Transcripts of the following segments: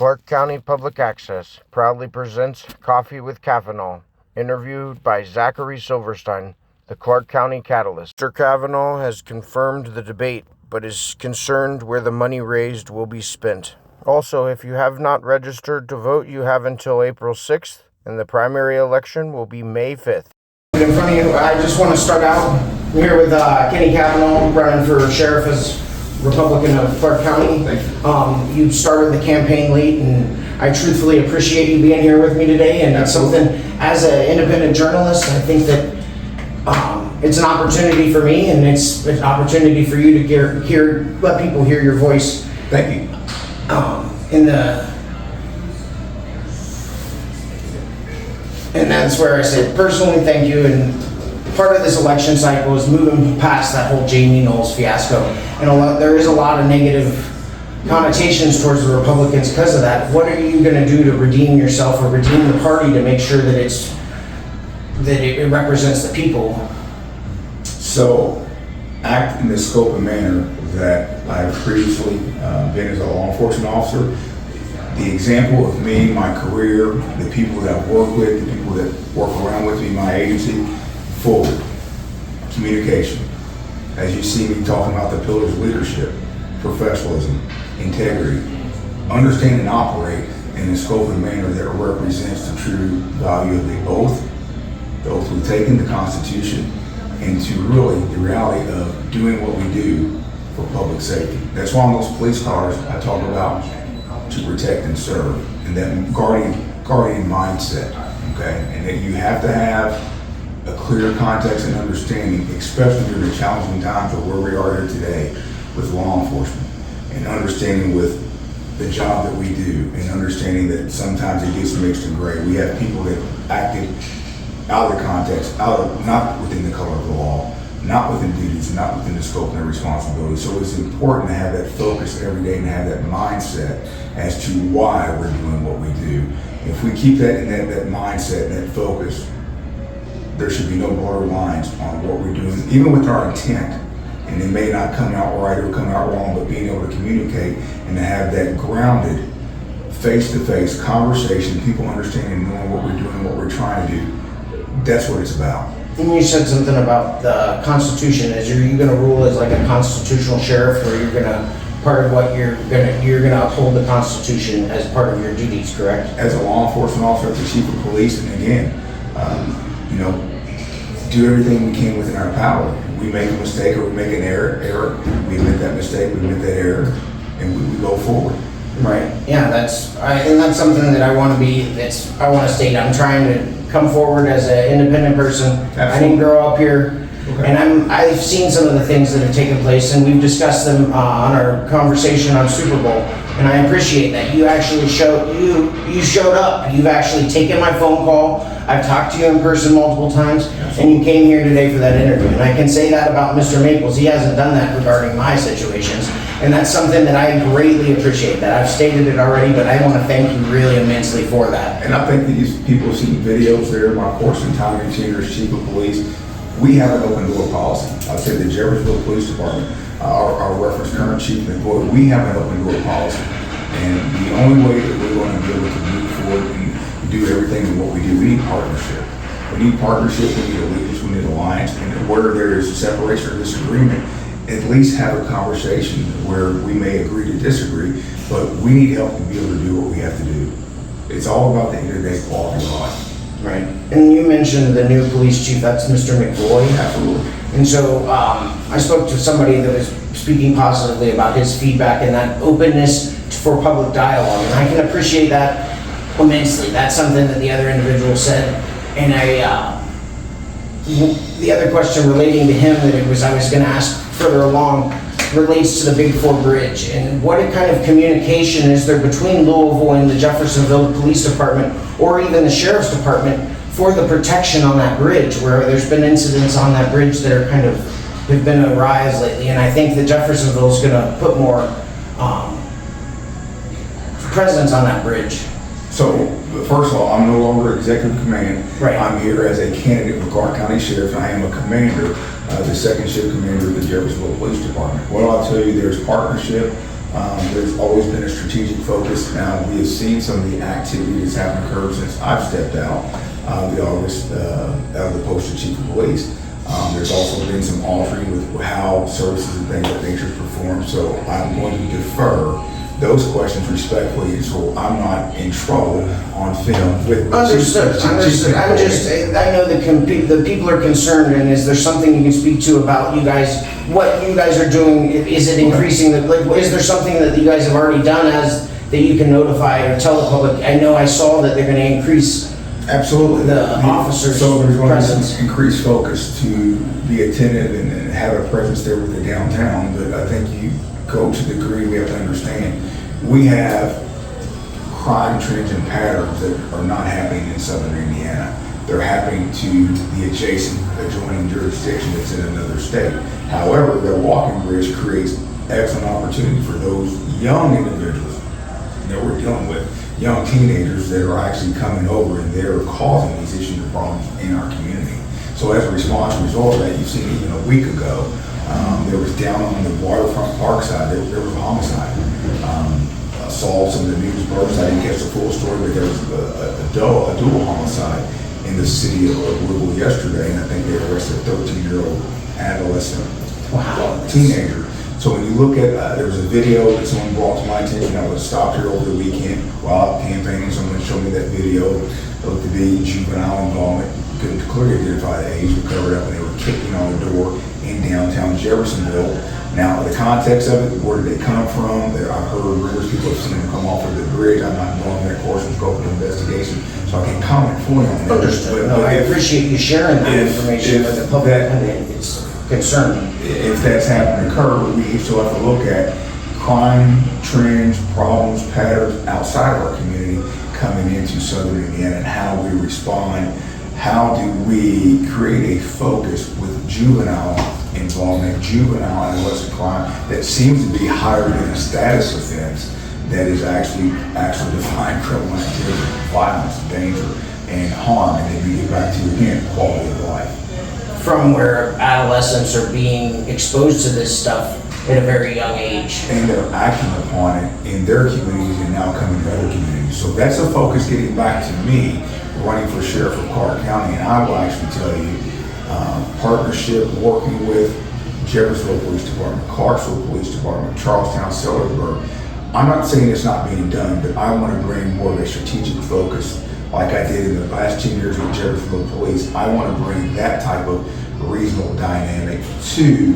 Clark County Public Access proudly presents Coffee with Kavanagh, interviewed by Zachary Silverstein, the Clark County Catalyst. Mr. Kavanagh has confirmed the debate, but is concerned where the money raised will be spent. Also, if you have not registered to vote, you have until April 6th, and the primary election will be May 5th. In front of you, I just want to start out here with Kenny Kavanagh, running for sheriff as Republican of Clark County. You started the campaign late, and I truthfully appreciate you being here with me today. And it's something, as an independent journalist, I think that it's an opportunity for me, and it's an opportunity for you to let people hear your voice. Thank you. And that's where I said, personally, thank you. And part of this election cycle is moving past that whole Jamie Knowles fiasco. And there is a lot of negative connotations towards the Republicans because of that. What are you going to do to redeem yourself or redeem the party to make sure that it represents the people? So, act in the scope and manner that I have previously been as a law enforcement officer. The example of me, my career, the people that I've worked with, the people that work around with me, my agency, forward. Communication. As you see me talking about the pillars of leadership, professionalism, integrity, understand and operate in a scope and manner that represents the true value of the oath we've taken, the Constitution, and to really the reality of doing what we do for public safety. That's why on those police cars I talk about to protect and serve, and that guardian mindset, okay? And that you have to have a clear context and understanding, especially during the challenging times of where we are here today with law enforcement, and understanding with the job that we do, and understanding that sometimes it gets mixed and gray. We have people that acted out of the context, not within the color of the law, not within duties, not within the scope and their responsibility. So it's important to have that focus every day and have that mindset as to why we're doing what we do. If we keep that in that mindset, that focus, there should be no blurred lines on what we're doing, even with our intent. And it may not come out right or come out wrong, but being able to communicate and to have that grounded, face-to-face conversation, people understanding and knowing what we're doing, what we're trying to do, that's what it's about. And you said something about the Constitution. Are you going to rule as like a constitutional sheriff, or you're going to part of what you're going to uphold the Constitution as part of your duties, correct? As a law enforcement officer, as the chief of police, and again, do everything we can within our power. We make a mistake or we make an error. We admit that mistake, we admit that error, and we go forward. Right. Yeah. That's something that I want to state. I'm trying to come forward as an independent person. Absolutely. I didn't grow up here, okay. And I've seen some of the things that have taken place, and we've discussed them on our conversation on Super Bowl. And I appreciate that you actually showed up. You've actually taken my phone call. I've talked to you in person multiple times, and you came here today for that interview. And I can say that about Mr. Maples. He hasn't done that regarding my situations. And that's something that I greatly appreciate. That I've stated it already, but I want to thank you really immensely for that. And I think that these people have seen videos there. My course in Tommy as chief of police, we have an open door policy. I would say the Jeffersonville Police Department, our reference current chief of employee, we have an open door policy. And the only way that we're going to be able to move forward and do everything in what we do, we need partnership. We need partnership, we need allegiance, we need alliance, and where there is separation or disagreement, at least have a conversation where we may agree to disagree, but we need help to be able to do what we have to do. It's all about the end-of-the-day quality of life. Right. And you mentioned the new police chief, that's Mr. McBoy. Absolutely. And so I spoke to somebody that was speaking positively about his feedback and that openness for public dialogue, and I can appreciate that immensely. That's something that the other individual said. And the other question relating to him that I was going to ask further along relates to the Big 4 Bridge, and what kind of communication is there between Louisville and the Jeffersonville Police Department, or even the Sheriff's Department, for the protection on that bridge, where there's been incidents on that bridge that are have been a rise lately, and I think that Jeffersonville is going to put more presence on that bridge. So, first of all, I'm no longer executive command. Right. I'm here as a candidate for Clark County Sheriff. I am a commander, the second shift commander of the Jeffersonville Police Department. What I'll tell you, there's partnership, There's always been a strategic focus. Now, we have seen some of the activity that's happened occurred since I've stepped out, the August, out of the post of chief of police. There's also been some altering with how services and things of that nature is performed. So I'm going to defer those questions respectfully, so I'm not in trouble on film with. Understood. I know the people are concerned, and is there something you can speak to about you guys, what you guys are doing? Is it increasing is there something that you guys have already done that you can notify or tell the public? I know I saw that they're going to increase. Absolutely. The officers' so there's going presence. to be some increased focus to be attentive and have a presence there with the downtown, but I think you go to the degree we have to understand. We have crime trends and patterns that are not happening in southern Indiana. They're happening to the adjoining jurisdiction that's in another state. However, their walking bridge creates excellent opportunity for those young individuals that we're dealing with, young teenagers that are actually coming over and they're causing these issues and problems in our community. So as a result of that, you've seen even a week ago, there was down on the waterfront park side, there was a homicide. Saw some of the news bursts. I didn't catch the full story, but there was a dual homicide in the city of Louisville yesterday, and I think they arrested a 13-year-old adolescent teenager. So when you look at, there was a video that someone brought to my attention. I was stopped here over the weekend while out campaigning. Someone showed me that video. It looked to be juvenile involvement. Couldn't clearly identify the age, but covered up, and they were kicking on the door in downtown Jeffersonville. Now, the context of it, where did they come from? I've heard rumors, people have seen them come off of the bridge. I'm not knowing their course and scope of the investigation, so I can't comment fully on that. Understood. No, I appreciate you sharing that information with the public. It's concerning. If that's happened to occur, we still have to look at crime trends, problems, patterns outside of our community coming into southern Indiana and how we respond. How do we create a focus with juvenile involvement, juvenile adolescent crime that seems to be higher than a status offense that is actually defined criminal activity, violence, danger, and harm, and then we get back to, again, quality of life. From where adolescents are being exposed to this stuff at a very young age. And they're acting upon it in their communities and now coming to other communities. So that's a focus getting back to me, running for sheriff of Clark County, and I will actually tell you, partnership, working with Jeffersonville Police Department, Clarksville Police Department, Charlestown, Sellersburg. I'm not saying it's not being done, but I want to bring more of a strategic focus like I did in the last 10 years with Jeffersonville Police. I want to bring that type of regional dynamic to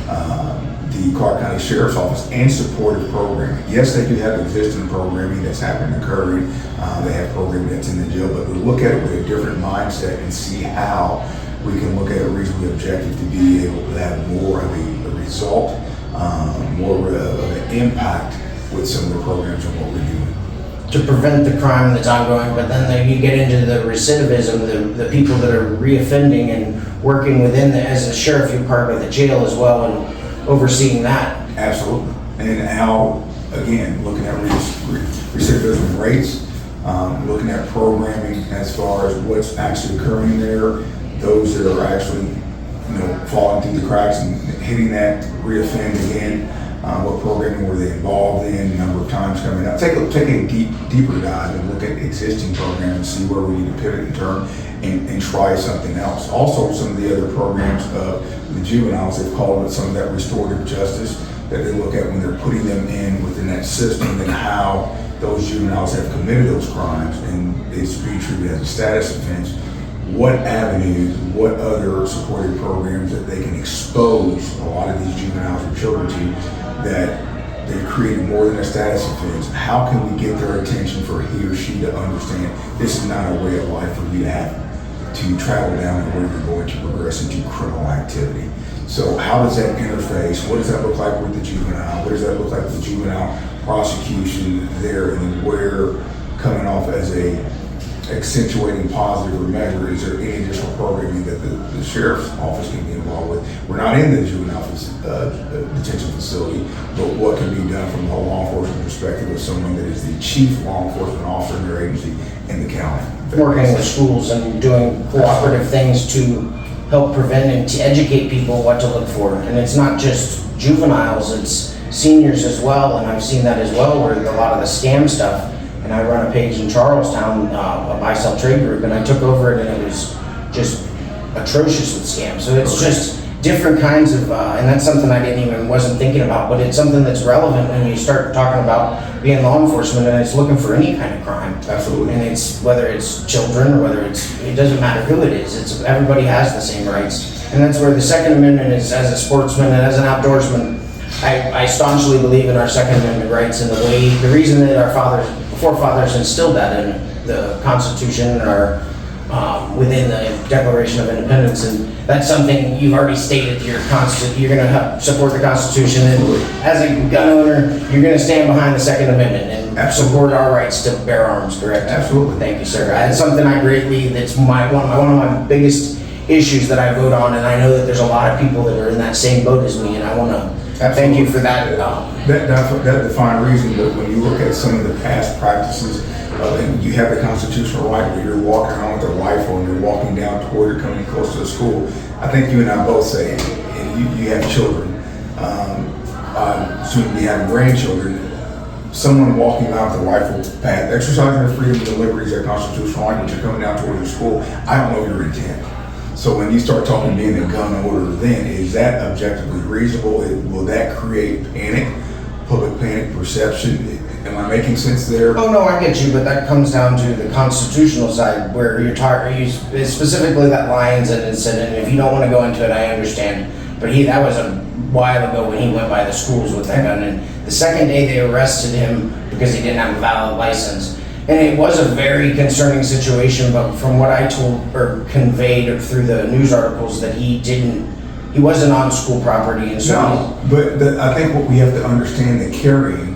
the Clark County Sheriff's Office and supportive programming. Yes, they do have existing programming that's happening, occurring. They have programming that's in the jail, but we look at it with a different mindset and see how we can look at it reasonably objective to be able to have more of a result, more of an impact with some of the programs and what we're doing. To prevent the crime that's ongoing, but then you get into the recidivism, the people that are reoffending and working within as a sheriff, you're part of the jail as well and overseeing that. Absolutely. And how, again, looking at recidivism rates, looking at programming as far as what's actually occurring there, those that are actually, falling through the cracks and hitting that reoffend again. What programming were they involved in, number of times coming up. Take a deeper dive and look at existing programs and see where we need to pivot and turn and try something else. Also, some of the other programs of the juveniles, they've called it some of that restorative justice that they look at when they're putting them in within that system and how those juveniles have committed those crimes and it's being treated as a status offense. What avenues, what other supportive programs that they can expose a lot of these juveniles or children to that they've created more than a status offense? How can we get their attention for he or she to understand this is not a way of life for you to have to travel down and where you're going to progress into criminal activity? So how does that interface? What does that look like with the juvenile? What does that look like with the juvenile prosecution there, and where coming off as a accentuating positive or measure, is there any additional programming that the sheriff's office can be involved with? We're not in the juvenile detention facility, but what can be done from a law enforcement perspective with someone that is the chief law enforcement officer in their agency in the county? Working with schools and doing cooperative things to help prevent and to educate people what to look for. And it's not just juveniles, it's seniors as well, and I've seen that as well, where a lot of the scam stuff. And I run a page in Charlestown, a buy-sell trade group, and I took over it, and it was just atrocious with scams. So it's just different kinds of, and that's something I wasn't thinking about, but it's something that's relevant when you start talking about being law enforcement, and it's looking for any kind of crime. Absolutely. And it's whether it's children or whether it doesn't matter who it is. It's everybody has the same rights, and that's where the Second Amendment is. As a sportsman and as an outdoorsman, I staunchly believe in our Second Amendment rights and the reason that our forefathers instilled that in the Constitution or within the Declaration of Independence, and that's something you've already stated. You're going to support the Constitution, and as a gun owner, you're going to stand behind the Second Amendment and support our rights to bear arms. Correct? Absolutely. Thank you, sir. It's something that's one of my biggest issues that I vote on, and I know that there's a lot of people that are in that same boat as me, and I want to thank you for that. That defined reason, but when you look at some of the past practices, and you have the constitutional right where you're walking around with a rifle and you're walking down toward or coming close to the school. I think you and I both say, and you have children, soon to be having grandchildren, someone walking out the rifle path, exercising their freedom and liberties, their constitutional right, but you're coming down toward your school, I don't know your intent. So when you start talking being a gun owner, then is that objectively reasonable? Will that create panic, public panic perception? Am I making sense there? Oh no, I get you, but that comes down to the constitutional side where you're specifically that Lyons incident. And if you don't want to go into it, I understand. But that was a while ago when he went by the schools with that gun. And the second day they arrested him because he didn't have a valid license. And it was a very concerning situation, but from what I told or conveyed through the news articles that he wasn't on school property. And so I think what we have to understand that carrying,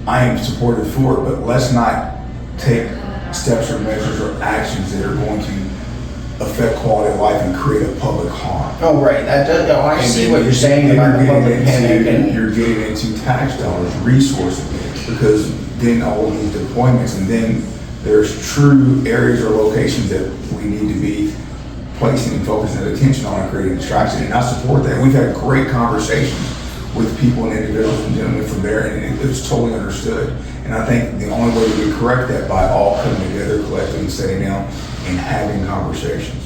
I am supportive for it, but let's not take steps or measures or actions that are going to affect quality of life and create a public harm. Oh, right. I see what you're saying about the public panic. And you're getting into tax dollars, resources, because then all of these deployments, and then there's true areas or locations that we need to be placing and focusing attention on and creating distraction. And I support that. We've had great conversations with people and individuals and gentlemen from there, and it was totally understood. And I think the only way we correct that by all coming together, collectively sitting down and having conversations.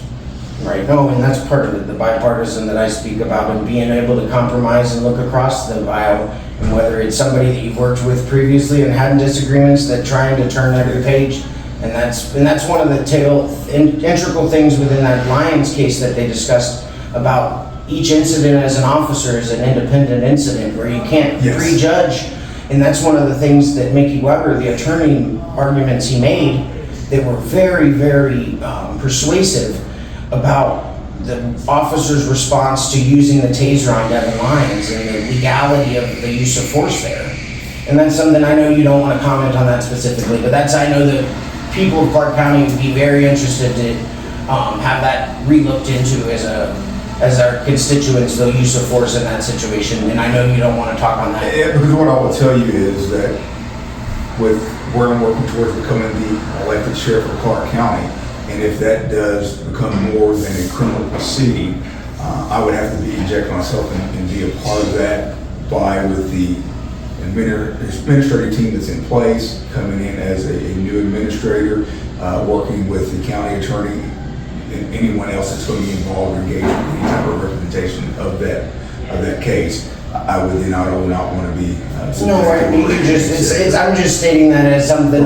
Right. Oh, and that's part of it, the bipartisan that I speak about, and being able to compromise and look across the aisle, and whether it's somebody that you've worked with previously and had disagreements, that trying to turn every page. And that's one of the integral things within that Lyons case that they discussed about. Each incident as an officer is an independent incident where you can't prejudge. And that's one of the things that Mickey Weber, the attorney arguments he made, that were very, very persuasive about the officer's response to using the taser on Devin Lyons and the legality of the use of force there. And that's something I know you don't want to comment on that specifically, but I know that people of Clark County would be very interested to have that re-looked into as our constituents, the use of force in that situation, and I know you don't want to talk on that. Yeah, because what I will tell you is that with where I'm working towards becoming the elected sheriff of Clark County, and if that does become more than a criminal proceeding, I would have to eject myself and be a part of that with the administrative team that's in place, coming in as a new administrator, working with the county attorney, and anyone else that's going to be involved or engaged in any type of representation of that case. I would then I would not want to be. No, right. I'm just stating that as something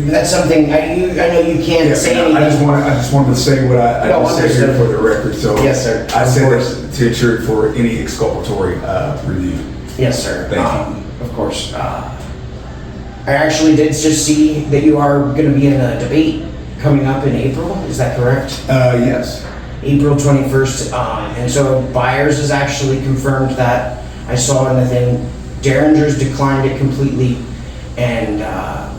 that's something I know you can't say anything. I just wanted to say what I said here for the record. So yes, sir. I said that to ensure for any exculpatory review. Yes, sir. Thank you. Of course. I actually did just see that you are going to be in a debate coming up in April. Is that correct? Yes. April 21st. And so Byers has actually confirmed that. I saw in the thing, Derringer's declined it completely, and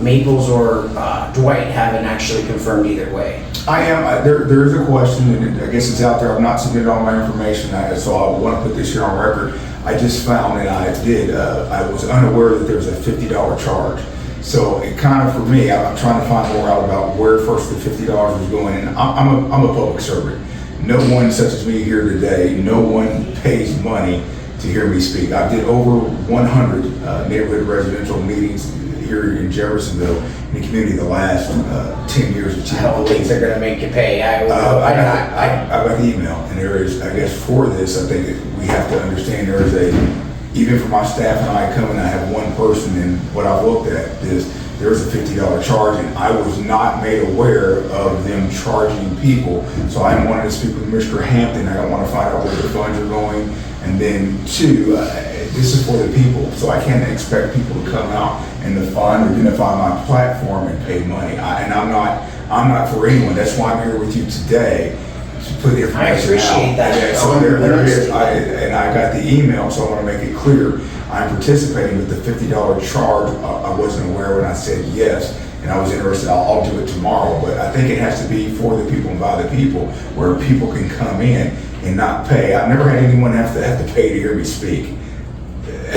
Maples or Dwight haven't actually confirmed either way. I am. There is a question, and I guess it's out there. I've not submitted all my information, so I want to put this here on record. I just found that I was unaware that there was a $50 charge. So it kind of, for me, I'm trying to find more out about where first the $50 was going. And I'm a public servant. No one such as me here today, no one pays money to hear me speak. I did over 100 neighborhood residential meetings here in Jeffersonville in the community the last 10 years. I don't think they're gonna make you pay. I got the email, and there is, I guess for this, I think that we have to understand there is even for my staff and I come and I have one person, and what I've looked at is there's a $50 charge, and I was not made aware of them charging people. So I wanted to speak with Mr. Hampton. I want to find out where the funds are going. And then two, this is for the people. So I can't expect people to come out and to find or identify my platform and pay money. I'm not for anyone. That's why I'm here with you today to put the information out. I appreciate that. Yeah, so there it is. And I got the email, so I want to make it clear. I'm participating with the $50 charge. I wasn't aware when I said yes, and I was interested. I'll do it tomorrow, but I think it has to be for the people and by the people, where people can come in and not pay. I've never had anyone have to pay to hear me speak.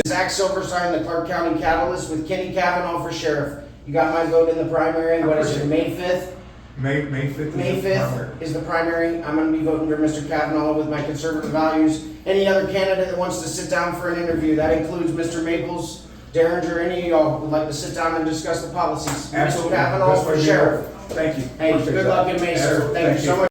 Zach Silverstein, the Clark County Catalyst, with Kenny Kavanagh for sheriff. You got my vote in the primary. What is it, May 5th? May 5th. May 5th is the primary. I'm going to be voting for Mr. Kavanagh with my conservative values. Any other candidate that wants to sit down for an interview, that includes Mr. Maples, Derringer, any of y'all would like to sit down and discuss the policies. Absolutely. Mr. Kavanagh for sheriff. Thank you. Hey, good luck in May, sir. Thank you so much.